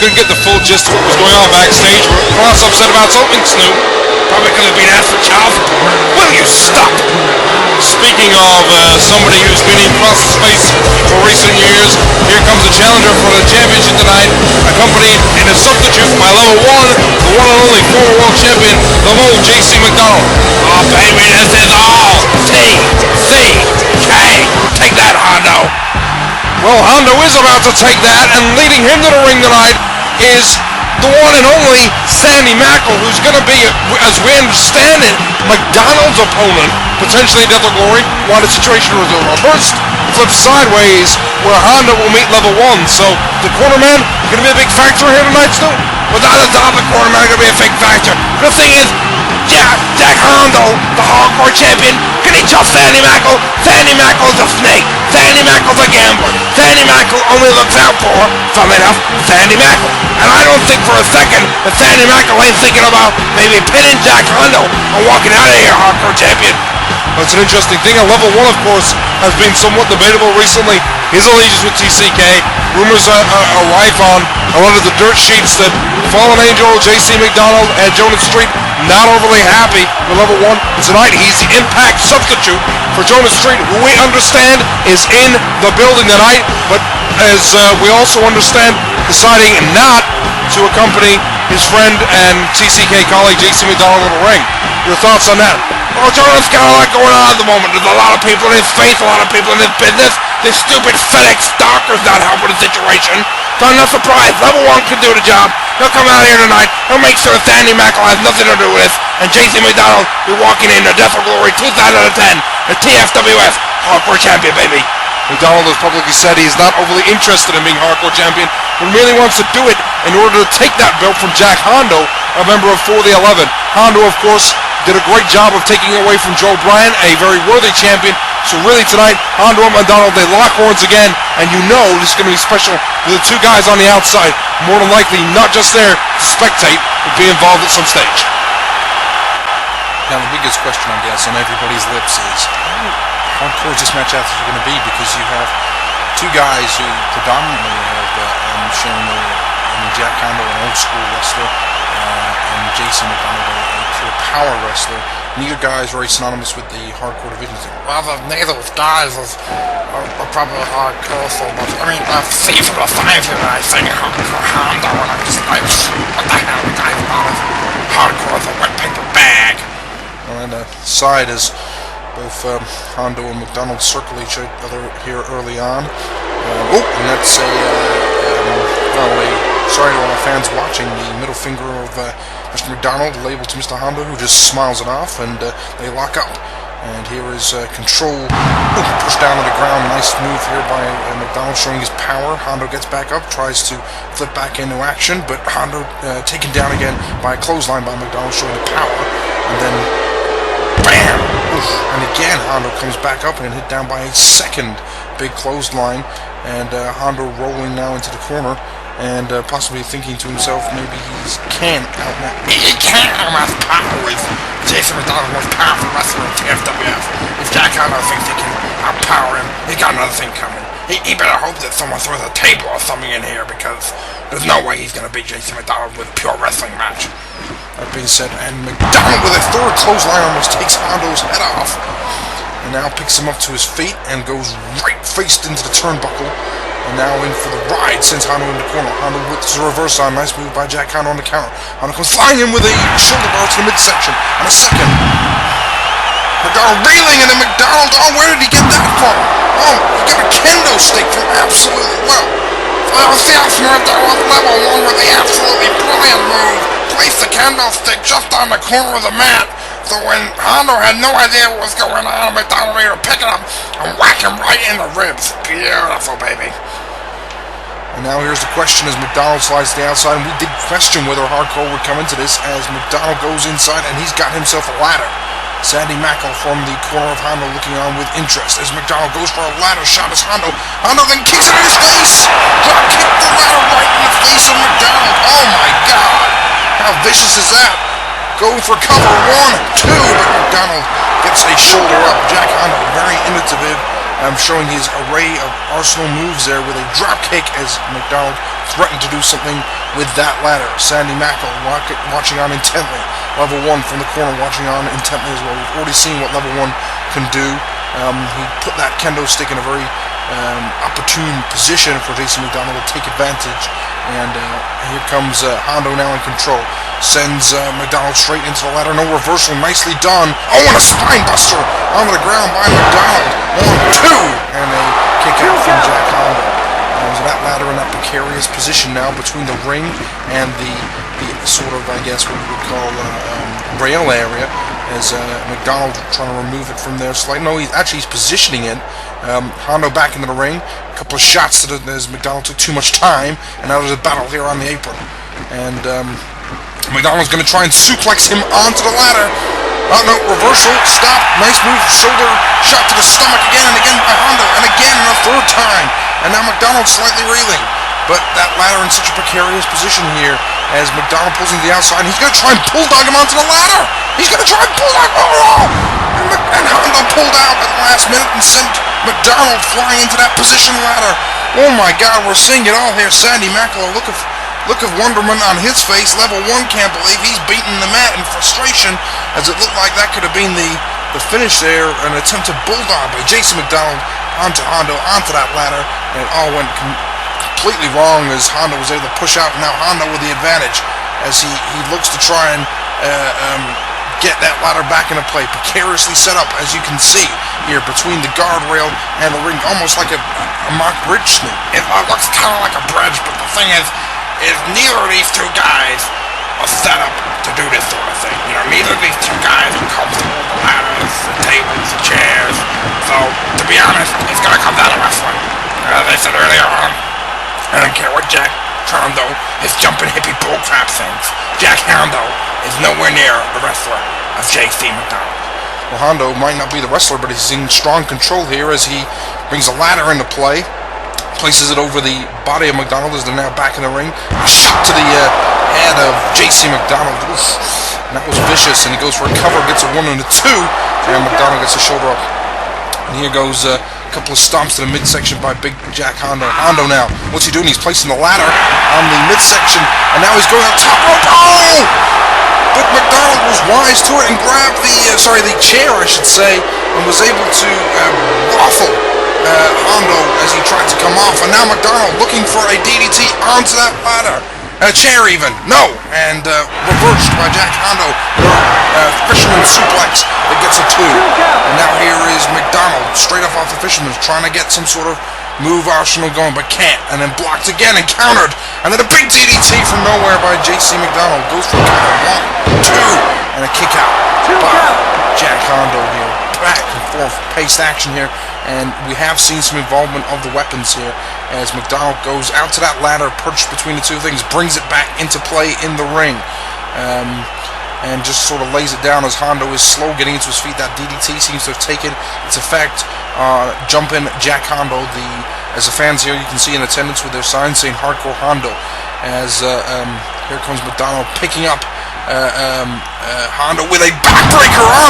couldn't get the full gist of what was going on backstage. Cross upset about something, Snoop. Probably could have been asked for child support. Will you stop? Speaking of somebody who's been in Cross's face for recent years, here comes the challenger for the championship tonight, accompanied in a substitute by level 1, the one and only former world champion, the old JC McDonald. Oh baby, this is all TCK. Take that, Hondo. Well, Hondo is about to take that, and leading him to the ring tonight is the one and only Sandy Mackel, who's going to be, as we understand it, McDonald's opponent, potentially Death or Glory, while the situation was reversed, flipped sideways, where Hondo will meet level 1. So, the corner man going to be a big factor here tonight, Stu? Without a doubt, the corner man going to be a big factor. The thing is, Jack Hondo, the hardcore champion, can he trust Sandy Mackel? Sandy Mackel's a snake. Sandy Mackel's a gambler. Sandy Mackel only looks out for, funnily enough, Sandy Mackel. And I don't think for a second that Sandy Mackel ain't thinking about maybe pinning Jack Hondo and walking out of here, hardcore champion. That's an interesting thing. A level 1, of course, has been somewhat debatable recently. His allegiance with TCK. Rumors are rife on a lot of the dirt sheets that Fallen Angel, JC McDonald, and Jonas Street not overly happy with level 1. Tonight, he's the Impact substitute for Jonas Street, who we understand is in the building tonight, but as we also understand, deciding not to accompany his friend and TCK colleague JC McDonald in the ring. Your thoughts on that? Well, Jonas got a lot going on at the moment. There's a lot of people in his face, a lot of people in his business. This stupid FedEx stalker's not helping the situation. So I'm not surprised. Level 1 can do the job. He'll come out here tonight. He'll make sure Sandy Mackel has nothing to do with this. And JC McDonald will be walking in to Death or Glory 2010, the TFWS Hardcore Champion, baby. McDonald has publicly said he's not overly interested in being hardcore champion, but merely wants to do it in order to take that belt from Jack Hondo, a member of For the 11. Hondo, of course, did a great job of taking away from Joe Bryan, a very worthy champion. So really tonight, Hondo and McDonald, they lock horns again, and you know this is going to be special for the two guys on the outside, more than likely not just there to spectate, but be involved at some stage. Now the biggest question, I guess, on everybody's lips is how hardcore is this match after going to be, because you have two guys who predominantly have shown Jack Hondo, an old school wrestler, and Jason McDonald, a pure power wrestler. Neither guy is very synonymous with the hardcore division. Well, neither of those guys are probably hardcore so much. I mean, I've seen from the signs here that I think hardcore Hondo, and I'm just like, what the hell, the guy's about it? Hardcore is a wet paper bag. Well, and side is both Hondo and McDonald circle each other here early on. And that's sorry to all our fans watching, the middle finger of Mr. McDonald labeled to Mr. Hondo, who just smiles it off, and they lock up. And here is Control pushed down to the ground. Nice move here by McDonald, showing his power. Hondo gets back up, tries to flip back into action, but Hondo taken down again by a clothesline by McDonald, showing the power. And then bam! And again, Hondo comes back up and hit down by a second big clothesline. And Hondo rolling now into the corner, and possibly thinking to himself, maybe he can't outmatch. He can't outmatch power with Jason McDonald, most powerful wrestler in TFWF. If Jack Hondo thinks he can outpower him, he's got another thing coming. He better hope that someone throws a table or something in here, because there's no way he's going to beat Jason McDonald with a pure wrestling match. That being said, and McDonald with a third clothesline almost takes Hondo's head off. And now picks him up to his feet and goes right faced into the turnbuckle. And now in for the ride, sends Hondo in the corner. Hondo with the reverse arm. Nice move by Jack Hondo on the counter. Hondo comes flying in with a shoulder bar to the midsection. And a second. McDonald reeling, and then McDonald, where did he get that from? He got a kendo stick from absolutely, Sebastian Cross level 1 with the absolutely brilliant move. Placed the kendo stick just on the corner of the mat. So when Hondo had no idea what was going on, McDonald made him pick it up and whack him right in the ribs. Beautiful, baby. And now here's the question as McDonald slides to the outside, and we did question whether hardcore would come into this as McDonald goes inside, and he's got himself a ladder. Sandy Mackel from the corner of Hondo looking on with interest as McDonald goes for a ladder shot as Hondo then kicks it in his face. Drop kick the ladder right in the face of McDonald. Oh my God, how vicious is that? Going for cover, 1, 2, but McDonald gets a shoulder up. Jack Hondo, very innovative, showing his array of arsenal moves there with a drop kick as McDonald threaten to do something with that ladder. Sandy Mackel watching on intently. Level 1 from the corner watching on intently as well. We've already seen what level 1 can do. He put that kendo stick in a very opportune position for JC McDonald to take advantage. And here comes Hondo now in control. Sends McDonald straight into the ladder. No reversal. Nicely done. Oh, and a spine buster onto the ground by McDonald. 1, 2. And a kick out from Jack Hondo. So that ladder in that precarious position now between the ring and the sort of, I guess, what we would call rail area, as McDonald trying to remove it from there slightly. No, he's positioning it. Hondo back into the ring. A couple of shots as McDonald took too much time, and now there's a battle here on the apron. And McDonald's going to try and suplex him onto the ladder. Oh no, reversal, stop, nice move, shoulder shot to the stomach again and again by Hondo, and again a third time. And now McDonald's slightly reeling. But that ladder in such a precarious position here as McDonald pulls him to the outside. And he's going to try and bulldog him onto the ladder. He's going to try and bulldog him. Oh! And Hondo pulled out at the last minute and sent McDonald flying into that position ladder. Oh my God, we're seeing it all here. Sandy Mackel, a look of wonderment on his face. Level 1 can't believe he's beaten the mat in frustration, as it looked like that could have been the finish there. An attempt to bulldog by JC McDonald onto Hondo, onto that ladder. And it all went completely wrong as Hondo was able to push out. Now Hondo with the advantage as he looks to try and get that ladder back into play. Precariously set up, as you can see here, between the guardrail and the ring, almost like a mock bridge sneak. It looks kind of like a bridge, but the thing is neither of these two guys are set up to do this sort of thing. You know, neither of these two guys are comfortable with the ladders, the tables, the chairs. So, to be honest, it's going to come down to wrestling. As I said earlier on, I don't care what Jack Hondo is jumping hippie bullcrap things. Jack Hondo is nowhere near the wrestler of JC McDonald. Well, Hondo might not be the wrestler, but he's in strong control here as he brings a ladder into play, places it over the body of McDonald as they're now back in the ring. Shot to the head of JC McDonald. Oof. And that was vicious, and he goes for a cover, gets a 1 and a 2, and McDonald gets a shoulder up. And here goes a couple of stomps to the midsection by Big Jack Hondo. Hondo now, what's he doing? He's placing the ladder on the midsection, and now he's going up top rope. Oh! But McDonald was wise to it and grabbed the chair, I should say, and was able to waffle Hondo as he tried to come off. And now McDonald looking for a DDT onto that ladder. A chair even. No! And reversed by Jack Hondo. Fisherman suplex that gets a 2. And now here is McDonald straight off the fisherman, trying to get some sort of move arsenal going, but can't. And then blocked again and countered. And then a big DDT from nowhere by JC McDonald. Goes for a counter. 1, 2, and a kick out by Jack Hondo here. Back and forth paced action here, and we have seen some involvement of the weapons here as McDonald goes out to that ladder perched between the two things, brings it back into play in the ring, and just sort of lays it down as Hondo is slow getting into his feet. That DDT seems to have taken its effect. Jumping Jack Hondo, as the fans here you can see in attendance with their signs saying Hardcore Hondo, as here comes McDonald picking up Hondo with a backbreaker on